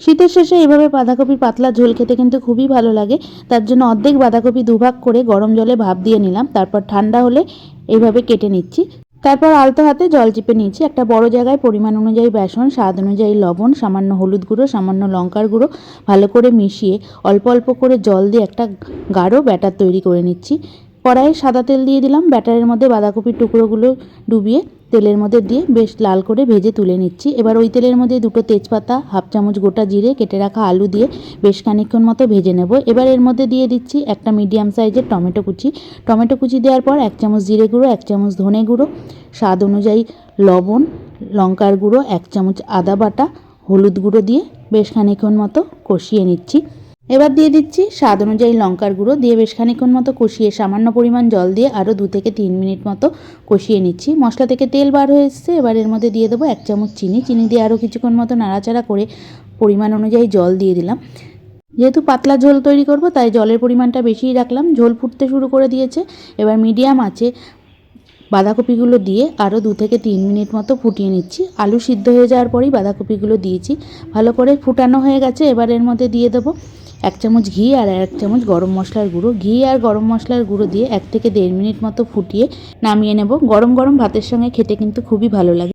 শীতের শেষে এভাবে বাঁধাকপির পাতলা ঝোল খেতে কিন্তু খুবই ভালো লাগে। তার জন্য অর্ধেক বাঁধাকপি দুভাগ করে গরম জলে ভাপ দিয়ে নিলাম। তারপর ঠান্ডা হলে এইভাবে কেটে নিচ্ছি। তারপর আলতো হাতে জল চিপে নিয়েছি। একটা বড় জায়গায় পরিমাণ অনুযায়ী বেসন, স্বাদ অনুযায়ী লবণ, সামান্য হলুদ গুঁড়ো, সামান্য লঙ্কার গুঁড়ো ভালো করে মিশিয়ে অল্প অল্প করে জল দিয়ে একটা গাঢ় ব্যাটার তৈরি করে নিচ্ছি। কড়াইয়ে সাদা তেল দিয়ে দিলাম। ব্যাটারের মধ্যে বাঁধাকপির টুকরোগুলো ডুবিয়ে তেলের মধ্যে দিয়ে বেশ লাল করে ভেজে তুলে নিচ্ছি। এবার ওই তেলের মধ্যে দুটো তেজপাতা, হাফ চামচ গোটা জিরে, কেটে রাখা আলু দিয়ে বেশ খানিকক্ষণ মতো ভেজে নেব। এবার এর মধ্যে দিয়ে দিচ্ছি একটা মিডিয়াম সাইজের টমেটো কুচি। টমেটো কুচি দেওয়ার পর 1 চামচ জিরে গুঁড়ো, 1 চামচ ধনে গুঁড়ো, স্বাদ অনুযায়ী লবণ, লঙ্কার গুঁড়ো, 1 চামচ আদা বাটা, হলুদ গুঁড়ো দিয়ে বেশ খানিকক্ষণ মতো কষিয়ে নিচ্ছি। এবার দিয়ে দিচ্ছি স্বাদ অনুযায়ী লঙ্কার গুঁড়ো, দিয়ে বেশ খানিকক্ষণ মতো কষিয়ে সামান্য পরিমাণ জল দিয়ে আরও 2 থেকে 3 মিনিট মতো কষিয়ে নিচ্ছি। মশলা থেকে তেল বার হয়ে এসছে। এবার এর মধ্যে দিয়ে দেবো 1 চামচ চিনি। চিনি দিয়ে আরও কিছুক্ষণ মতো নাড়াচাড়া করে পরিমাণ অনুযায়ী জল দিয়ে দিলাম। যেহেতু পাতলা ঝোল তৈরি করব তাই জলের পরিমাণটা বেশিই রাখলাম। ঝোল ফুটতে শুরু করে দিয়েছে। এবার মিডিয়াম আঁচে বাঁধাকপিগুলো দিয়ে আরও 2 থেকে 3 মিনিট মতো ফুটিয়ে নিচ্ছি। আলু সিদ্ধ হয়ে যাওয়ার পরেই বাঁধাকপিগুলো দিয়েছি। ভালো করে ফুটানো হয়ে গেছে। এবার এর মধ্যে দিয়ে দেবো 1 চামচ ঘি আর 1 চামচ গরম মশলার গুঁড়ো। ঘি আর গরম মশলার গুঁড়ো দিয়ে 1 থেকে 1.5 মিনিট মতো ফুটিয়ে নামিয়ে নেব। গরম গরম ভাতের সঙ্গে খেতে কিন্তু খুবই ভালো লাগে।